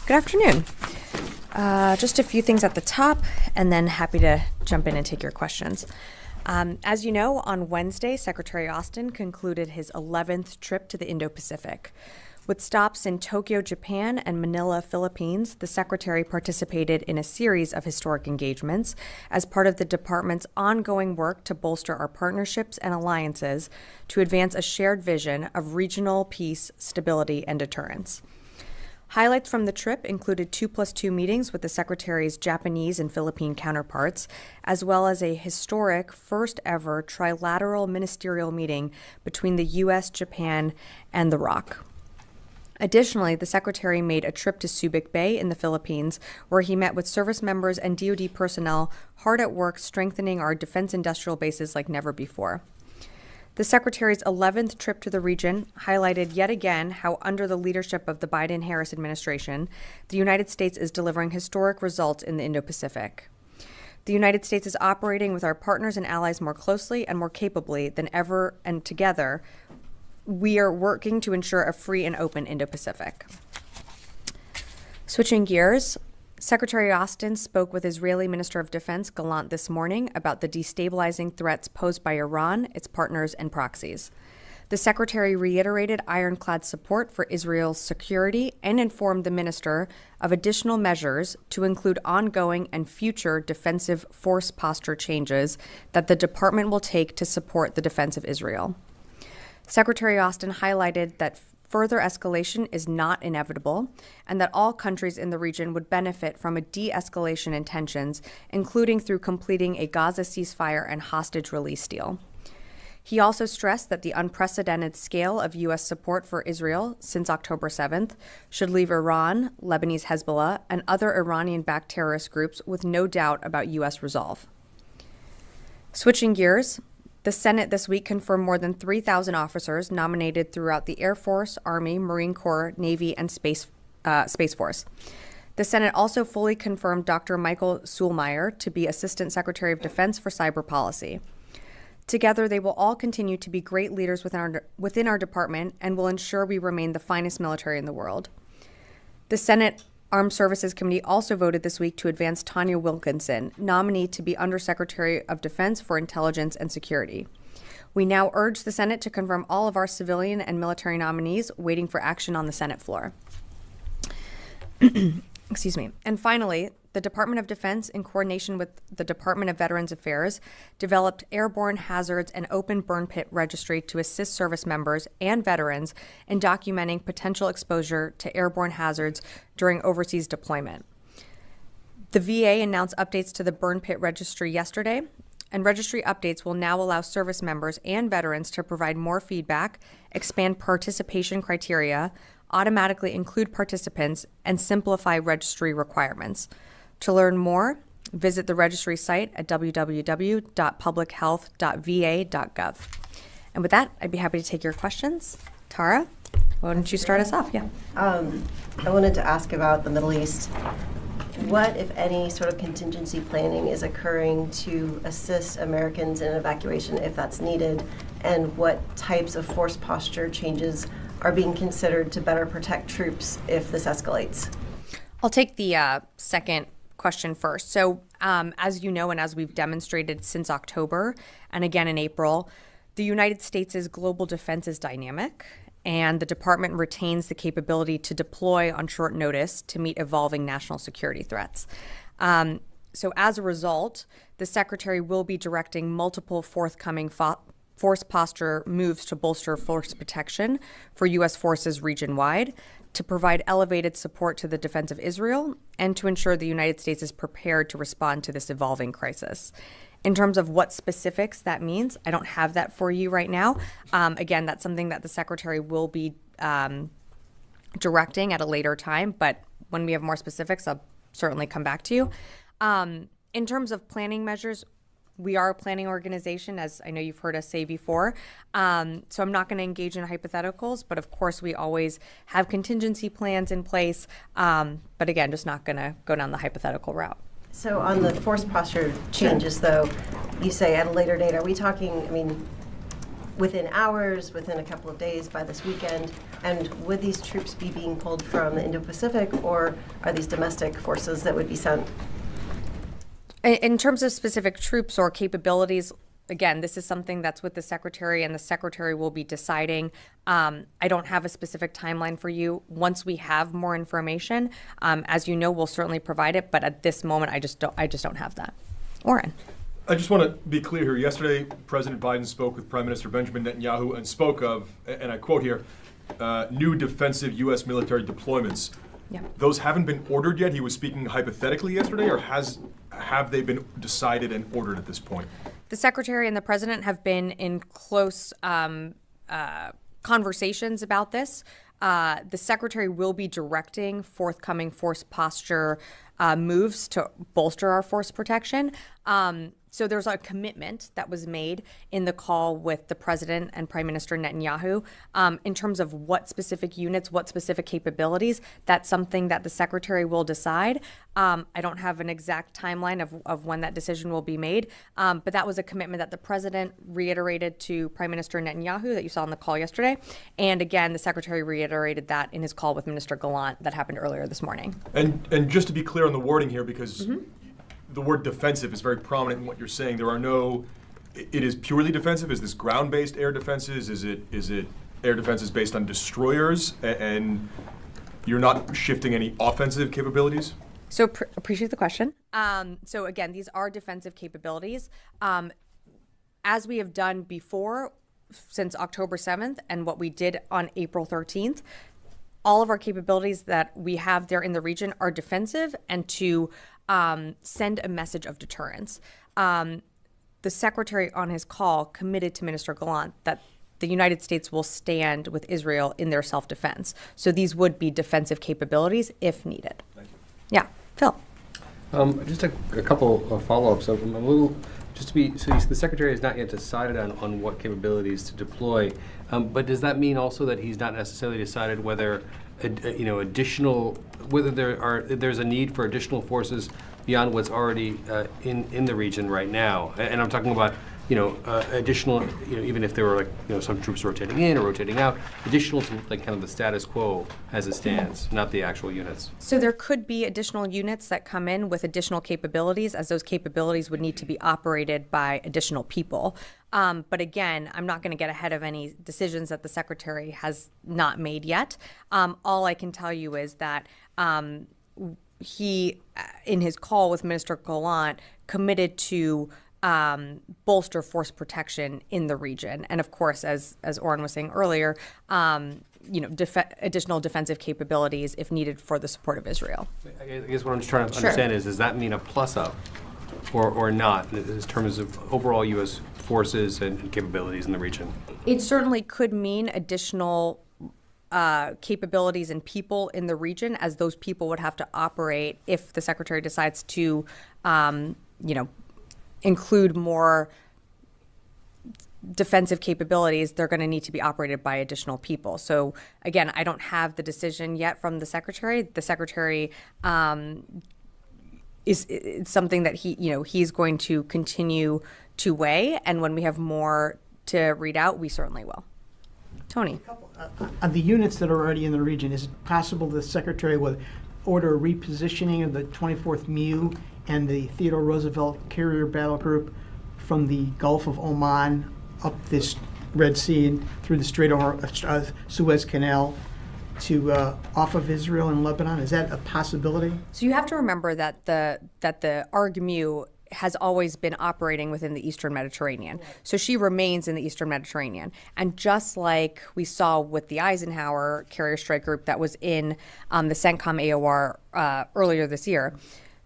Good afternoon. Just a few things at the top, and then happy to jump in and take your questions. As you know, on Wednesday, Secretary Austin concluded his 11th trip to the Indo-Pacific. With stops in Tokyo, Japan, and Manila, Philippines, the Secretary participated in a series of historic engagements as part of the Department's ongoing work to bolster our partnerships and alliances to advance a shared vision of regional peace, stability, and deterrence. Highlights from the trip included 2+2 meetings with the Secretary's Japanese and Philippine counterparts, as well as a historic first-ever trilateral ministerial meeting between the U.S., Japan, and the ROC. Additionally, the Secretary made a trip to Subic Bay in the Philippines, where he met with service members and DoD personnel hard at work strengthening our defense industrial bases like never before. The Secretary's 11th trip to the region highlighted yet again how, under the leadership of the Biden-Harris administration, the United States is delivering historic results in the Indo-Pacific. The United States is operating with our partners and allies more closely and more capably than ever, and together, we are working to ensure a free and open Indo-Pacific. Switching gears, Secretary Austin spoke with Israeli Minister of Defense Gallant this morning about the destabilizing threats posed by Iran, its partners, and proxies. The Secretary reiterated ironclad support for Israel's security and informed the minister of additional measures to include ongoing and future defensive force posture changes that the department will take to support the defense of Israel. Secretary Austin highlighted that further escalation is not inevitable, and that all countries in the region would benefit from a de-escalation in tensions, including through completing a Gaza ceasefire and hostage release deal. He also stressed that the unprecedented scale of U.S. support for Israel since October 7th should leave Iran, Lebanese Hezbollah, and other Iranian-backed terrorist groups with no doubt about U.S. resolve. Switching gears, the Senate this week confirmed more than 3,000 officers nominated throughout the Air Force, Army, Marine Corps, Navy, and Space Force. The Senate also fully confirmed Dr. Michael Suhlmeyer to be Assistant Secretary of Defense for Cyber Policy. Together, they will all continue to be great leaders within our department and will ensure we remain the finest military in the world. The Senate Armed Services Committee also voted this week to advance Tanya Wilkinson, nominee to be Undersecretary of Defense for Intelligence and Security. We now urge the Senate to confirm all of our civilian and military nominees, waiting for action on the Senate floor. Excuse me. And finally, the Department of Defense, in coordination with the Department of Veterans Affairs, developed Airborne Hazards and Open Burn Pit Registry to assist service members and veterans in documenting potential exposure to airborne hazards during overseas deployment. The VA announced updates to the Burn Pit Registry yesterday, and registry updates will now allow service members and veterans to provide more feedback, expand participation criteria, automatically include participants, and simplify registry requirements. To learn more, visit the registry site at www.publichealth.va.gov. And with that, I'd be happy to take your questions. Tara, why don't you start us off? Yeah. I wanted to ask about the Middle East. What, if any, sort of contingency planning is occurring to assist Americans in evacuation if that's needed? And what types of force posture changes are being considered to better protect troops if this escalates? I'll take the second question first. So as you know, and as we've demonstrated since October and again in April, the United States' global defense is dynamic, and the department retains the capability to deploy on short notice to meet evolving national security threats. So as a result, the Secretary will be directing multiple forthcoming force posture moves to bolster force protection for U.S. forces region-wide, to provide elevated support to the defense of Israel, and to ensure the United States is prepared to respond to this evolving crisis. In terms of what specifics that means, I don't have that for you right now. Again, that's something that the Secretary will be directing at a later time, but when we have more specifics, I'll certainly come back to you. In terms of planning measures, we are a planning organization, as I know you've heard us say before. So I'm not going to engage in hypotheticals, but of course we always have contingency plans in place. But again, just not going to go down the hypothetical route. So on the force posture changes, though, you say at a later date, are we talking, within hours, within a couple of days, by this weekend? And would these troops be being pulled from the Indo-Pacific, or are these domestic forces that would be sent? In terms of specific troops or capabilities, again, this is something that's with the Secretary, and the Secretary will be deciding. I don't have a specific timeline for you. Once we have more information, as you know, we'll certainly provide it. But at this moment, I just don't have that. Oren. I just want to be clear here. Yesterday, President Biden spoke with Prime Minister Benjamin Netanyahu and spoke of, and I quote here, new defensive U.S. military deployments. Yeah. Those haven't been ordered yet. He was speaking hypothetically yesterday, or have they been decided and ordered at this point? The Secretary and the President have been in close conversations about this. The Secretary will be directing forthcoming force posture moves to bolster our force protection. So there's a commitment that was made in the call with the President and Prime Minister Netanyahu in terms of what specific units, what specific capabilities. That's something that the Secretary will decide. I don't have an exact timeline of when that decision will be made, but that was a commitment that the President reiterated to Prime Minister Netanyahu that you saw on the call yesterday. And again, the Secretary reiterated that in his call with Minister Gallant that happened earlier this morning. And just to be clear on the wording here, because the word defensive is very prominent in what you're saying. There are no, it is purely defensive. Is this ground-based air defenses? Is it air defenses based on destroyers? And you're not shifting any offensive capabilities? So appreciate the question. So again, these are defensive capabilities. As we have done before since October 7th and what we did on April 13th, all of our capabilities that we have there in the region are defensive and to send a message of deterrence. The Secretary on his call committed to Minister Gallant that the United States will stand with Israel in their self-defense. So these would be defensive capabilities if needed. Thank you. Yeah, Phil. Just a couple of follow-ups. I'm a little, just to be, so the Secretary has not yet decided on what capabilities to deploy, but does that mean also that he's not necessarily decided whether additional, whether there's a need for additional forces beyond what's already in the region right now? And I'm talking about additional, even if there were some troops rotating in or rotating out, additional to kind of the status quo as it stands, not the actual units. So there could be additional units that come in with additional capabilities, as those capabilities would need to be operated by additional people. But again, I'm not going to get ahead of any decisions that the Secretary has not made yet. All I can tell you is that he, in his call with Minister Gallant, committed to bolster force protection in the region. And of course, as Oren was saying earlier, additional defensive capabilities if needed for the support of Israel. I guess what I'm just trying to understand is, does that mean a plus up or not in terms of overall U.S. forces and capabilities in the region? It certainly could mean additional capabilities and people in the region, as those people would have to operate if the Secretary decides to, include more defensive capabilities. They're going to need to be operated by additional people. So again, I don't have the decision yet from the Secretary. The Secretary is something that he's going to continue to weigh, and when we have more to read out, we certainly will. Tony. Of the units that are already in the region, is it possible the Secretary would order a repositioning of the 24th MEU and the Theodore Roosevelt Carrier Battle Group from the Gulf of Oman up this Red Sea and through the Strait of Suez Canal to off of Israel and Lebanon? Is that a possibility? So you have to remember that the ARG-MEU has always been operating within the Eastern Mediterranean. So she remains in the Eastern Mediterranean. And just like we saw with the Eisenhower Carrier Strike Group that was in the CENTCOM AOR earlier this year,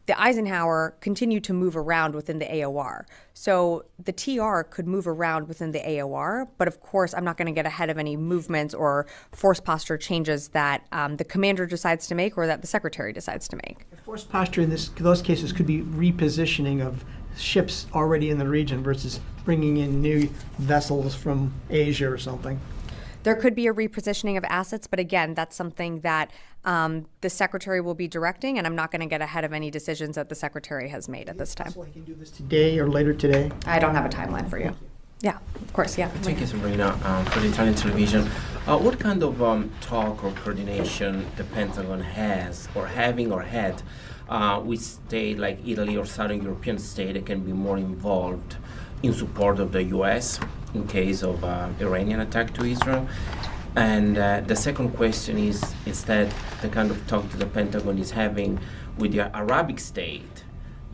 the Eisenhower continued to move around within the AOR. So the TR could move around within the AOR, but of course, I'm not going to get ahead of any movements or force posture changes that the commander decides to make or that the Secretary decides to make. Force posture in those cases could be repositioning of ships already in the region versus bringing in new vessels from Asia or something. There could be a repositioning of assets, but again, that's something that the Secretary will be directing, and I'm not going to get ahead of any decisions that the Secretary has made at this time. So he can do this today or later today? I don't have a timeline for you. Yeah, of course, yeah. Thank you, Sabrina, for the Italian television. What kind of talk or coordination the Pentagon has, or having or had, with states like Italy or Southern European states that can be more involved in support of the U.S. in case of Iranian attack to Israel? And the second question is instead the kind of talk that the Pentagon is having with the Arabic state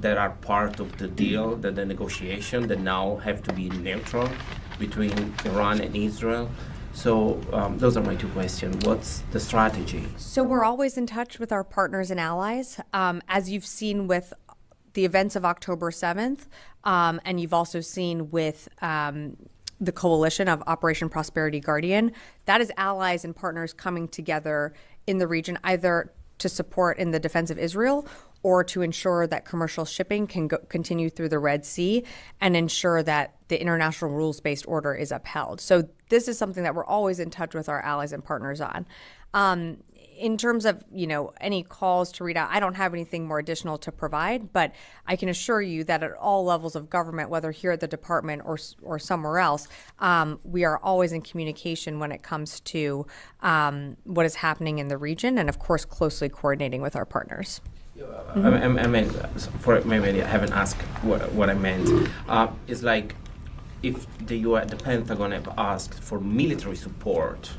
that are part of the deal, that the negotiation that now have to be neutral between Iran and Israel. So those are my two questions. What's the strategy? So we're always in touch with our partners and allies. As you've seen with the events of October 7th, and you've also seen with the coalition of Operation Prosperity Guardian, that is allies and partners coming together in the region, either to support in the defense of Israel or to ensure that commercial shipping can continue through the Red Sea and ensure that the international rules-based order is upheld. So this is something that we're always in touch with our allies and partners on. In terms of, any calls to read out, I don't have anything more additional to provide, but I can assure you that at all levels of government, whether here at the department or somewhere else, we are always in communication when it comes to what is happening in the region, and of course, closely coordinating with our partners. I meant, maybe I haven't asked what I meant. It's like if the Pentagon have asked for military support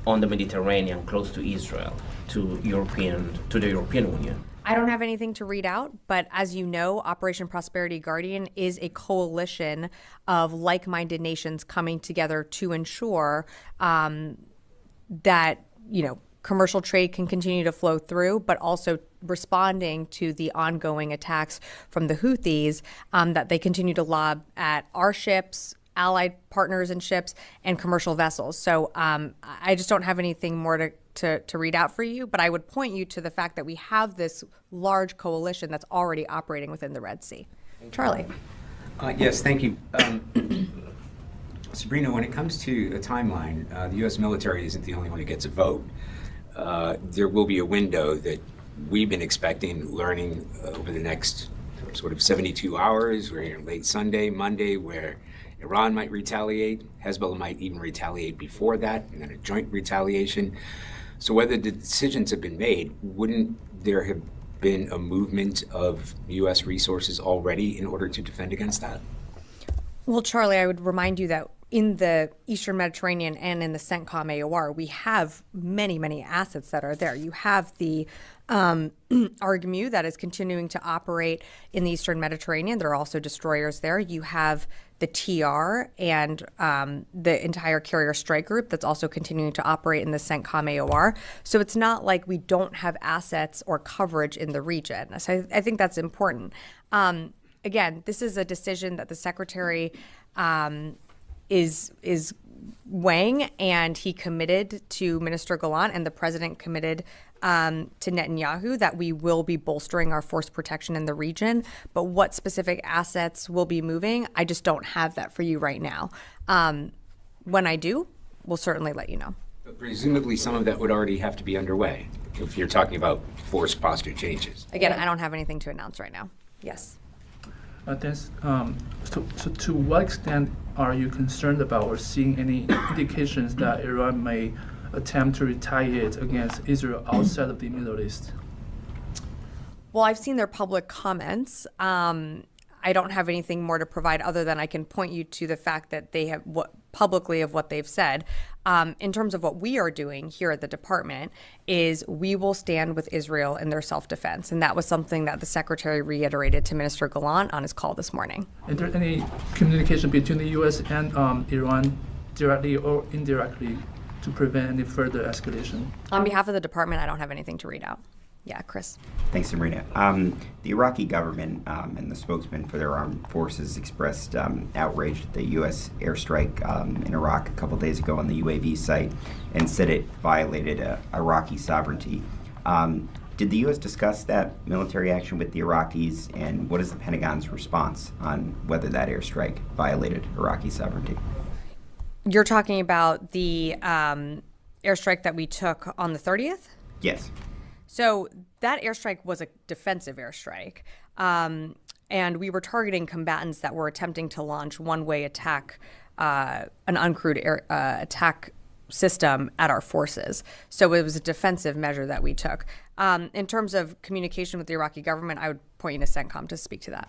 on the Mediterranean close to Israel, to the European Union. I don't have anything to read out, but as you know, Operation Prosperity Guardian is a coalition of like-minded nations coming together to ensure that, commercial trade can continue to flow through, but also responding to the ongoing attacks from the Houthis that they continue to lob at our ships, allied partners and ships, and commercial vessels. So I just don't have anything more to read out for you, but I would point you to the fact that we have this large coalition that's already operating within the Red Sea. Charlie. Yes, thank you. Sabrina, when it comes to a timeline, the U.S. military isn't the only one who gets a vote. There will be a window that we've been expecting, learning over the next sort of 72 hours. We're here late Sunday, Monday, where Iran might retaliate. Hezbollah might even retaliate before that, and then a joint retaliation. So whether the decisions have been made, wouldn't there have been a movement of U.S. resources already in order to defend against that? Well, Charlie, I would remind you that in the Eastern Mediterranean and in the CENTCOM AOR, we have many, many assets that are there. You have the ARGMU that is continuing to operate in the Eastern Mediterranean. There are also destroyers there. You have the TR and the entire carrier strike group that's also continuing to operate in the CENTCOM AOR. So it's not like we don't have assets or coverage in the region. So I think that's important. Again, this is a decision that the Secretary is weighing, and he committed to Minister Gallant, and the President committed to Netanyahu that we will be bolstering our force protection in the region. But what specific assets will be moving, I just don't have that for you right now. When I do, we'll certainly let you know. But presumably some of that would already have to be underway if you're talking about force posture changes. Again, I don't have anything to announce right now. Yes. So to what extent are you concerned about or seeing any indications that Iran may attempt to retaliate against Israel outside of the Middle East? Well, I've seen their public comments. I don't have anything more to provide other than I can point you to the fact that they have publicly of what they've said. In terms of what we are doing here at the department is we will stand with Israel in their self-defense. And that was something that the Secretary reiterated to Minister Gallant on his call this morning. Is there any communication between the U.S. and Iran directly or indirectly to prevent any further escalation? On behalf of the department, I don't have anything to read out. Yeah, Chris. Thanks, Sabrina. The Iraqi government and the spokesman for their armed forces expressed outrage at the U.S. airstrike in Iraq a couple days ago on the UAV site and said it violated Iraqi sovereignty. Did the U.S. discuss that military action with the Iraqis, and what is the Pentagon's response on whether that airstrike violated Iraqi sovereignty? You're talking about the airstrike that we took on the 30th? Yes. So that airstrike was a defensive airstrike. and we were targeting combatants that were attempting to launch one-way attack, an uncrewed attack system at our forces. So it was a defensive measure that we took. In terms of communication with the Iraqi government, I would point you to CENTCOM to speak to that.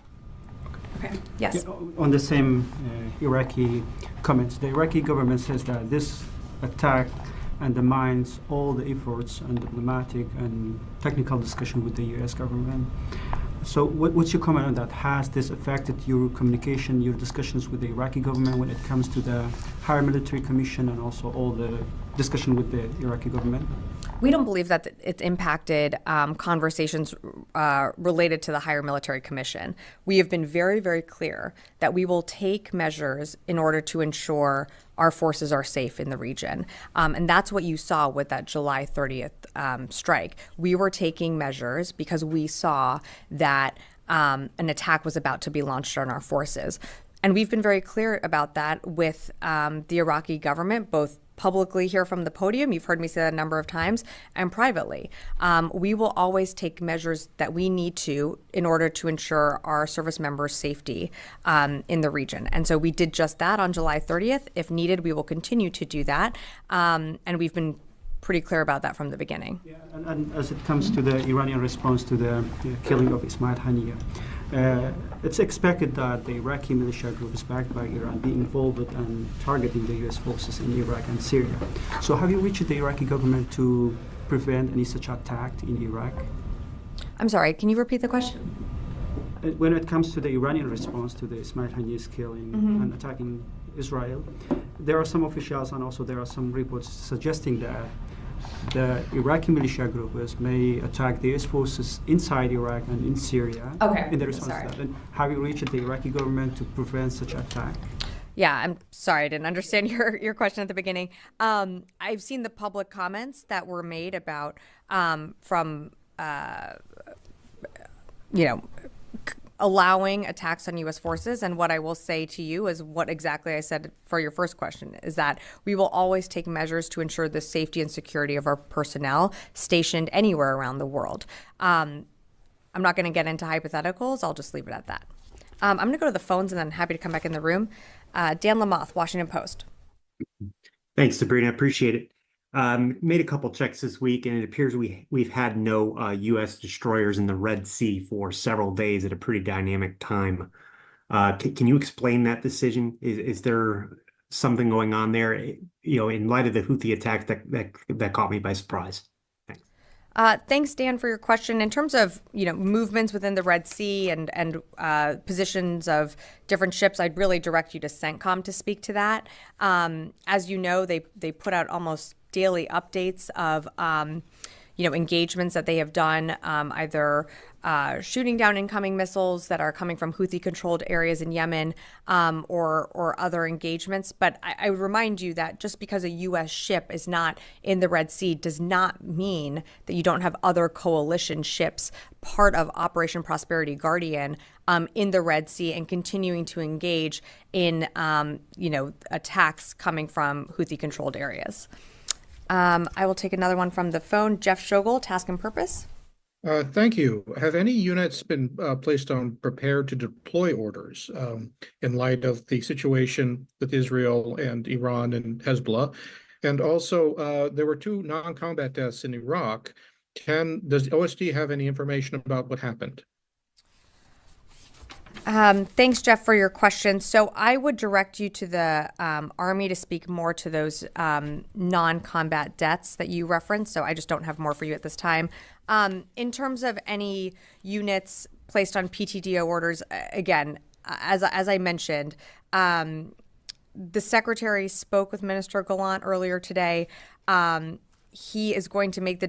Okay. Yes. Yeah, on the same Iraqi comments, the Iraqi government says that this attack undermines all the efforts and diplomatic and technical discussion with the U.S. government. So what's your comment on that? Has this affected your communication, your discussions with the Iraqi government when it comes to the Higher Military Commission and also all the discussion with the Iraqi government? We don't believe that it's impacted conversations related to the Higher Military Commission. We have been very, very clear that we will take measures in order to ensure our forces are safe in the region. And that's what you saw with that July 30th strike. We were taking measures because we saw that an attack was about to be launched on our forces. And we've been very clear about that with the Iraqi government, both publicly here from the podium, you've heard me say that a number of times, and privately. We will always take measures that we need to in order to ensure our service members' safety in the region. And so we did just that on July 30th. If needed, we will continue to do that. And we've been pretty clear about that from the beginning. Yeah, and as it comes to the Iranian response to the killing of Ismail Haniyeh, it's expected that the Iraqi militia group is backed by Iran be involved in targeting the U.S. forces in Iraq and Syria. So have you reached the Iraqi government to prevent any such attack in Iraq? I'm sorry, can you repeat the question? When it comes to the Iranian response to the Ismail Haniyeh's killing and attacking Israel, there are some officials and also there are some reports suggesting that the Iraqi militia groups may attack the U.S. forces inside Iraq and in Syria. Okay. In the response to that. And have you reached the Iraqi government to prevent such attack? Yeah, I'm sorry, I didn't understand your question at the beginning. I've seen the public comments that were made about from allowing attacks on U.S. forces. And what I will say to you is what exactly I said for your first question, is that we will always take measures to ensure the safety and security of our personnel stationed anywhere around the world. I'm not going to get into hypotheticals. I'll just leave it at that. I'm going to go to the phones and then happy to come back in the room. Dan Lamoth, Washington Post. Thanks, Sabrina. Appreciate it. Made a couple checks this week, and it appears we've had no U.S. destroyers in the Red Sea for several days at a pretty dynamic time. Can you explain that decision? Is there something going on there? In light of the Houthi attack that caught me by surprise. Thanks. Thanks, Dan, for your question. In terms of movements within the Red Sea and positions of different ships, I'd really direct you to CENTCOM to speak to that. As you know, they put out almost daily updates of engagements that they have done, either shooting down incoming missiles that are coming from Houthi-controlled areas in Yemen, or other engagements. But I would remind you that just because a U.S. ship is not in the Red Sea does not mean that you don't have other coalition ships part of Operation Prosperity Guardian in the Red Sea and continuing to engage in attacks coming from Houthi-controlled areas. I will take another one from the phone. Jeff Shogel, Task and Purpose. Thank you. Have any units been placed on prepared to deploy orders in light of the situation with Israel and Iran and Hezbollah? And also, there were 2 non-combat deaths in Iraq. Does OSD have any information about what happened? Thanks, Jeff, for your question. So I would direct you to the Army to speak more to those non-combat deaths that you referenced. So I just don't have more for you at this time. In terms of any units placed on PTDO orders, again, as I mentioned, the Secretary spoke with Minister Gallant earlier today. He is going to make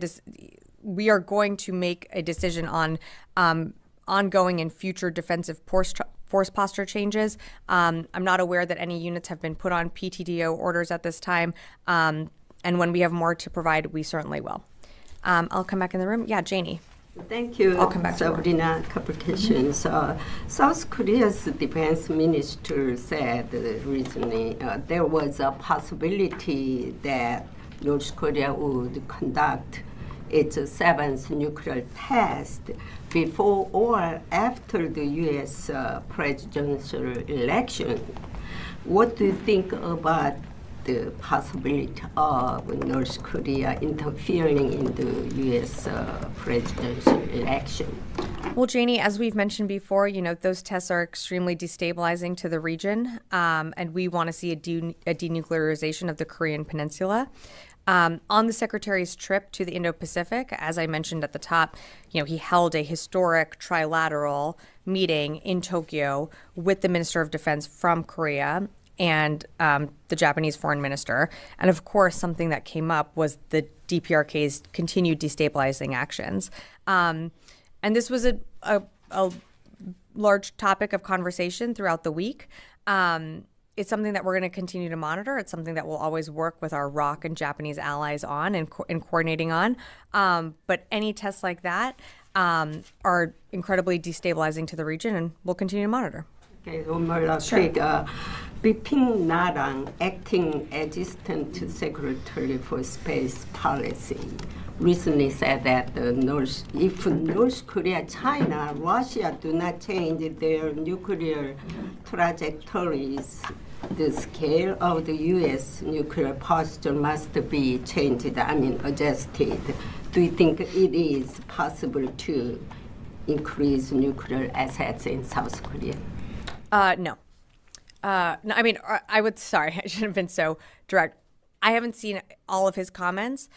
we are going to make a decision on ongoing and future defensive force posture changes. I'm not aware that any units have been put on PTDO orders at this time. And when we have more to provide, we certainly will. I'll come back in the room. Yeah, Janie. Thank you, I'll come back Sabrina. Couple questions. South Korea's defense minister said recently there was a possibility that North Korea would conduct its seventh nuclear test before or after the U.S. presidential election. What do you think about the possibility of North Korea interfering in the U.S. presidential election? Well, Janie, as we've mentioned before, those tests are extremely destabilizing to the region, and we want to see a denuclearization of the Korean Peninsula. On the Secretary's trip to the Indo-Pacific, as I mentioned at the top, he held a historic trilateral meeting in Tokyo with the Minister of Defense from Korea and the Japanese foreign minister. And of course, something that came up was the DPRK's continued destabilizing actions. And this was a large topic of conversation throughout the week. It's something that we're going to continue to monitor. It's something that we'll always work with our ROC and Japanese allies on and coordinating on. But any tests like that are incredibly destabilizing to the region, and we'll continue to monitor. Okay, one more last quick. Bipin Narang, acting assistant to Secretary for Space Policy, recently said that if North Korea, China, Russia do not change their nuclear trajectories, the scale of the U.S. nuclear posture must be changed, adjusted. Do you think it is possible to increase nuclear assets in South Korea? No. No, I would, sorry, I shouldn't have been so direct. I haven't seen all of his comments.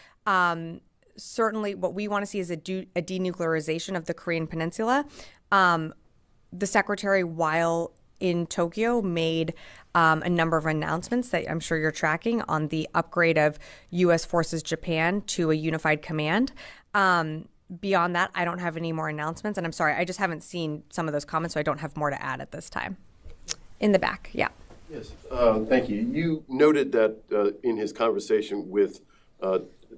Certainly what we want to see is a denuclearization of the Korean Peninsula. The Secretary, while in Tokyo, made a number of announcements that I'm sure you're tracking on the upgrade of U.S. Forces Japan to a unified command. Beyond that, I don't have any more announcements. And I'm sorry, I just haven't seen some of those comments, so I don't have more to add at this time. In the back, yeah. Yes, thank you. You noted that in his conversation with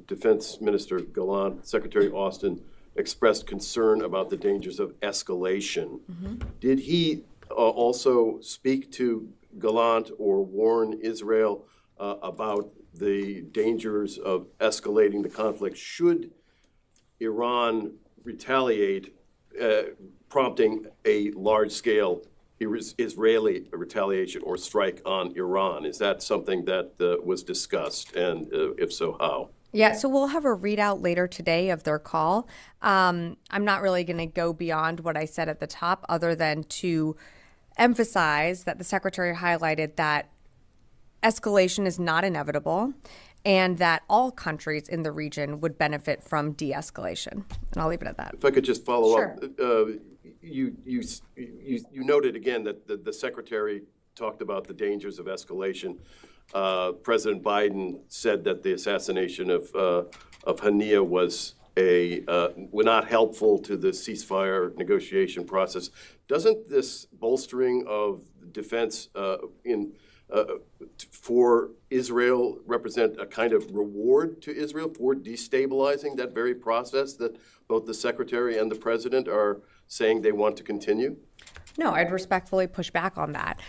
Defense Minister Gallant, Secretary Austin expressed concern about the dangers of escalation. Mm-hmm. Did he also speak to Gallant or warn Israel about the dangers of escalating the conflict should Iran retaliate, prompting a large-scale Israeli retaliation or strike on Iran? Is that something that was discussed, and if so, how? Yeah, so we'll have a readout later today of their call. I'm not really going to go beyond what I said at the top, other than to emphasize that the Secretary highlighted that escalation is not inevitable and that all countries in the region would benefit from de-escalation. And I'll leave it at that. If I could just follow Sure. up. You noted again that the Secretary talked about the dangers of escalation. President Biden said that the assassination of Hania was not helpful to the ceasefire negotiation process. Doesn't this bolstering of defense for Israel represent a kind of reward to Israel for destabilizing that very process that both the Secretary and the President are saying they want to continue? No, I'd respectfully push back on that.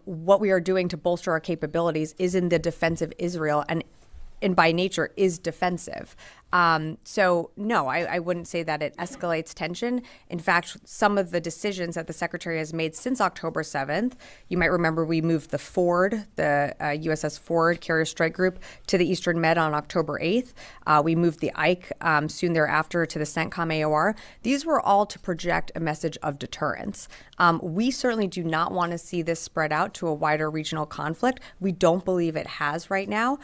What we are doing to bolster our capabilities is in the defense of Israel and by nature is defensive. So no, I wouldn't say that it escalates tension. In fact, some of the decisions that the Secretary has made since October 7th, you might remember we moved the Ford, the USS Ford Carrier Strike Group to the Eastern Med on October 8th. We moved the Ike soon thereafter to the CENTCOM AOR. These were all to project a message of deterrence. We certainly do not want to see this spread out to a wider regional conflict. We don't believe it has right now.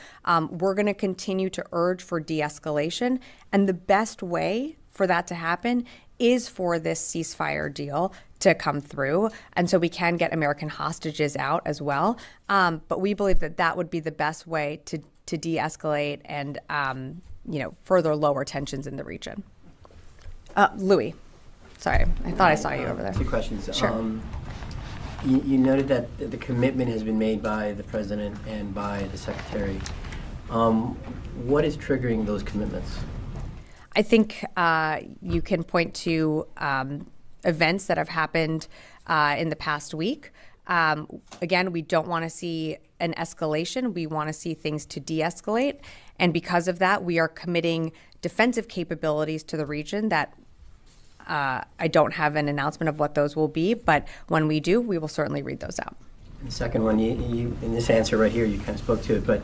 We're going to continue to urge for de-escalation. And the best way for that to happen is for this ceasefire deal to come through. And so we can get American hostages out as well. But we believe that that would be the best way to de-escalate and, further lower tensions in the region. Louis, sorry, I thought I saw you over there. Two questions. Sure. You noted that the commitment has been made by the President and by the Secretary. What is triggering those commitments? I think you can point to events that have happened in the past week. Again, we don't want to see an escalation. We want to see things to de-escalate. And because of that, we are committing defensive capabilities to the region that I don't have an announcement of what those will be, but when we do, we will certainly read those out. The second one, you in this answer right here, you kind of spoke to it, but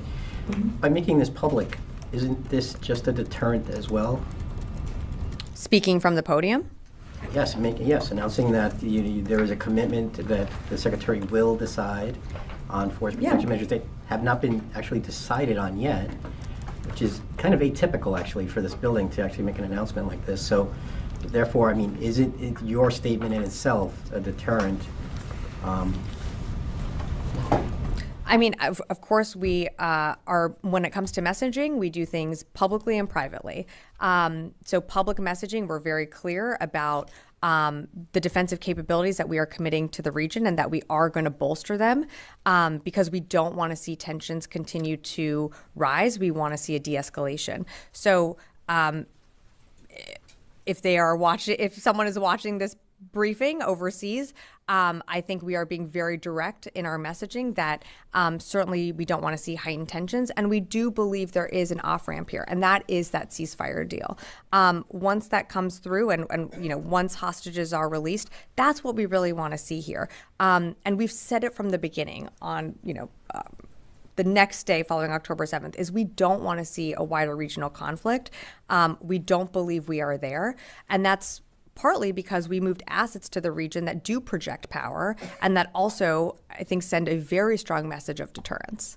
by making this public, isn't this just a deterrent as well? Speaking from the podium? Yes, announcing that there is a commitment that the Secretary will decide on force protection measures that have not been actually decided on yet, which is kind of atypical actually for this building to actually make an announcement like this. So therefore, I mean, is it your statement in itself a deterrent? I mean, of course, we are, when it comes to messaging, we do things publicly and privately. So public messaging, we're very clear about the defensive capabilities that we are committing to the region and that we are going to bolster them because we don't want to see tensions continue to rise. We want to see a de-escalation. So if someone is watching this briefing overseas, I think we are being very direct in our messaging that certainly we don't want to see heightened tensions, and we do believe there is an off-ramp here, and that is that ceasefire deal. Once that comes through and once hostages are released, that's what we really want to see here. And we've said it from the beginning on, the next day following October 7th is we don't want to see a wider regional conflict. We don't believe we are there, and that's partly because we moved assets to the region that do project power and that also, I think, send a very strong message of deterrence.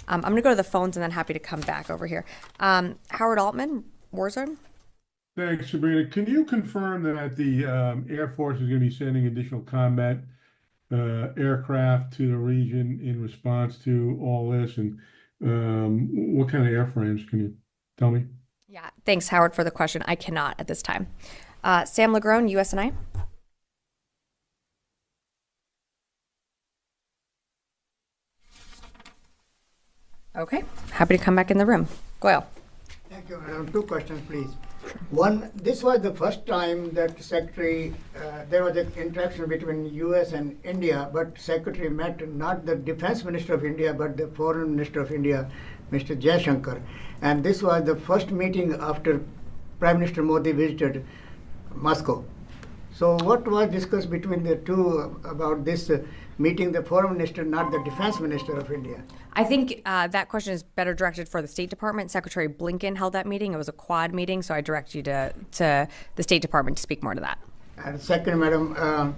I'm going to go to the phones and then happy to come back over here. Howard Altman, Warzone. Thanks, Sabrina. Can you confirm that the Air Force is going to be sending additional combat aircraft to the region in response to all this? And what kind of airframes? Can you tell me? Yeah, thanks, Howard, for the question. I cannot at this time. Sam Legrone, USNI. Okay, happy to come back in the room. Goyle. Thank you. Two questions, please. One, this was the first time that Secretary, there was an interaction between US and India, but Secretary met not the Defense Minister of India, but the Foreign Minister of India, Mr. Jaishankar. And this was the first meeting after Prime Minister Modi visited Moscow. So what was discussed between the two about this meeting the foreign minister, not the defense minister of India? I think that question is better directed for the State Department. Secretary Blinken held that meeting. It was a quad meeting, so I direct you to the State Department to speak more to that. And second, Madam,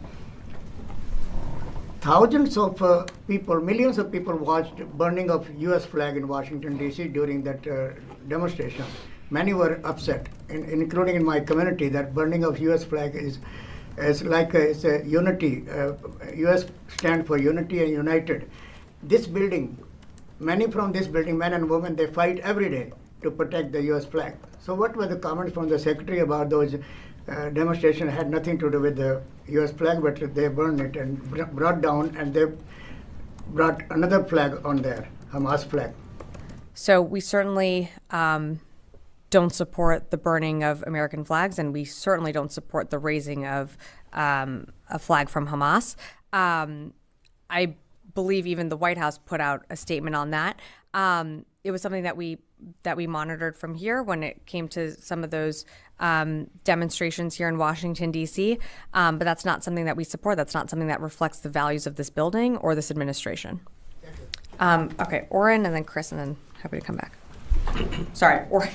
thousands of people, millions of people watched burning of U.S. flag in Washington, D.C. during that demonstration. Many were upset, including in my community, that burning of U.S. flag is like it's a unity. U.S. stand for unity and united. This building, many from this building, men and women, they fight every day to protect the U.S. flag. So what were the comments from the Secretary about those demonstrations? Had nothing to do with the U.S. flag, but they burned it and brought down, and they brought another flag on there, Hamas flag. So we certainly don't support the burning of American flags, and we certainly don't support the raising of a flag from Hamas. I believe even the White House put out a statement on that. It was something that we monitored from here when it came to some of those demonstrations here in Washington, D.C., but that's not something that we support. That's not something that reflects the values of this building or this administration. Okay, Oren, and then Chris, and then happy to come back. Sorry, Oren.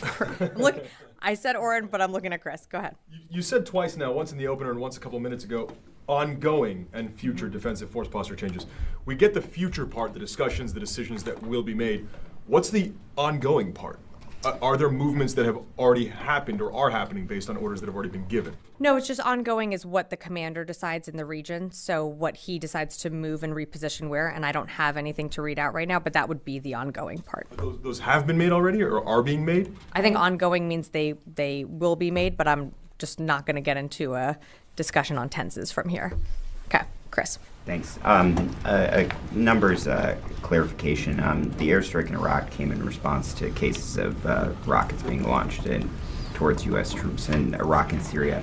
Look, I said Oren, but I'm looking at Chris. Go ahead. You said twice now, once in the opener and once a couple minutes ago, ongoing and future defensive force posture changes. We get the future part, the discussions, the decisions that will be made. What's the ongoing part? Are there movements that have already happened or are happening based on orders that have already been given? No, it's just ongoing is what the commander decides in the region. So what he decides to move and reposition where, and I don't have anything to read out right now, but that would be the ongoing part. Those have been made already or are being made? I think ongoing means they will be made, but I'm just not going to get into a discussion on tenses from here. Okay, Chris. Thanks. Numbers clarification. The airstrike in Iraq came in response to cases of rockets being launched towards U.S. troops in Iraq and Syria.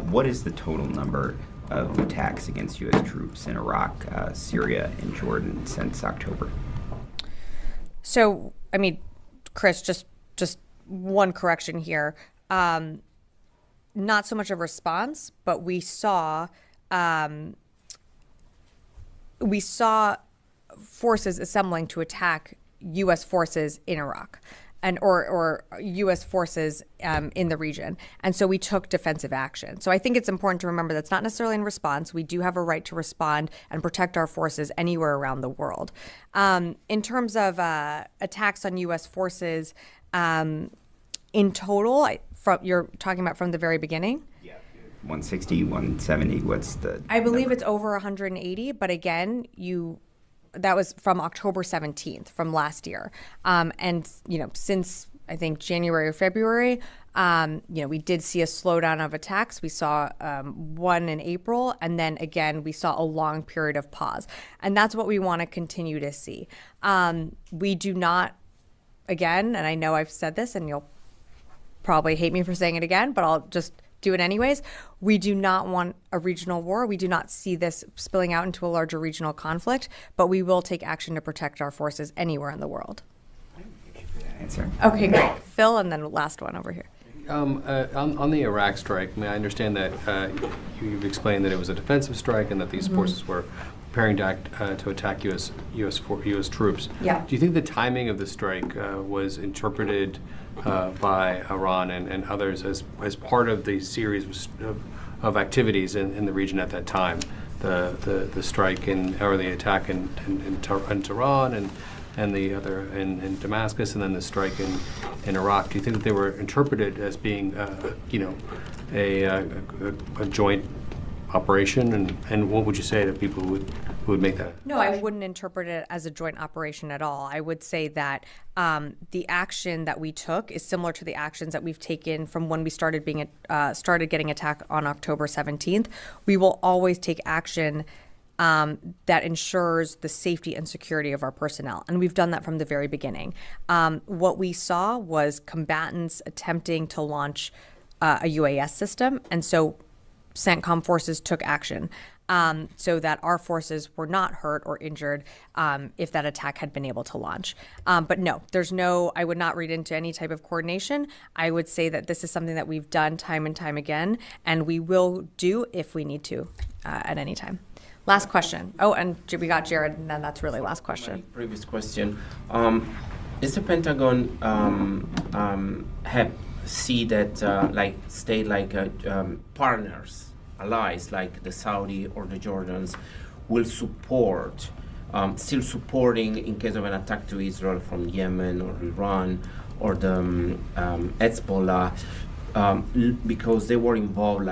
What is the total number of attacks against U.S. troops in Iraq, Syria, and Jordan since October? So, I mean, Chris, just one correction here. not so much a response, but we saw forces assembling to attack U.S. forces in Iraq, and or U.S. forces in the region, and so we took defensive action. So I think it's important to remember that's not necessarily in response. We do have a right to respond and protect our forces anywhere around the world. In terms of attacks on U.S. forces in total, you're talking about from the very beginning? 160, 170, what's the I believe number? it's over 180, but again, that was from October 17th from last year. And, since I think January or February, we did see a slowdown of attacks. We saw one in April, and then again, we saw a long period of pause. And that's what we want to continue to see. We do not, again, and I know I've said this and you'll probably hate me for saying it again, but I'll just do it anyways. We do not want a regional war. We do not see this spilling out into a larger regional conflict, but we will take action to protect our forces anywhere in the world. Answer. Okay, great. Phil, and then last one over here. On the Iraq strike, I understand that you've explained that it was a defensive strike and that these forces were preparing to attack U.S. troops. Yeah. Do you think the timing of the strike was interpreted by Iran and others as part of the series of activities in the region at that time? The strike or the attack in Tehran and the other in Damascus, and then the strike in Iraq. Do you think that they were interpreted as being a joint operation? And what would you say to people who would make that? No, I wouldn't interpret it as a joint operation at all. I would say that the action that we took is similar to the actions that we've taken from when we started getting attacked on October 17th. We will always take action that ensures the safety and security of our personnel. And we've done that from the very beginning. What we saw was combatants attempting to launch a UAS system. And so CENTCOM forces took action so that our forces were not hurt or injured if that attack had been able to launch. But no, I would not read into any type of coordination. I would say that this is something that we've done time and time again, and we will do if we need to at any time. Last question. Oh, and we got Jared, and then that's really last question. My previous question. Is the Pentagon partners, allies like the Saudi or the Jordans will support, still supporting in case of an attack to Israel from Yemen or Iran or the Hezbollah, because they were involved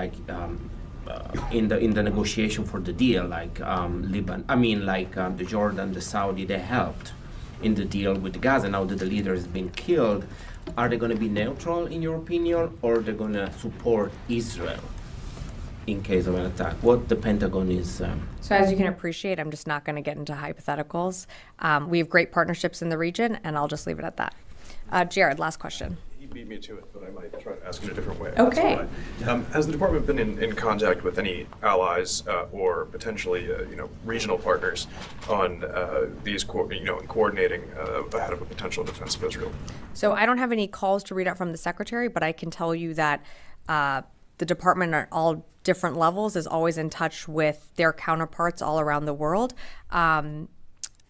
in the negotiation for the deal, the Jordan, the Saudi, they helped in the deal with Gaza. Now that the leader has been killed, are they going to be neutral in your opinion, or are they going to support Israel in case of an attack? What the Pentagon is... So as you can appreciate, I'm just not going to get into hypotheticals. We have great partnerships in the region, and I'll just leave it at that. Jared, last question. He beat me to it, but I might try to ask it a different way. Okay. Has the department been in contact with any allies or potentially, regional partners on these, coordinating ahead of a potential defense of Israel? So I don't have any calls to read out from the secretary, but I can tell you that the department at all different levels is always in touch with their counterparts all around the world. But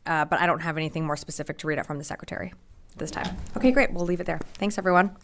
I don't have anything more specific to read out from the secretary this time. Okay, great. We'll leave it there. Thanks, everyone.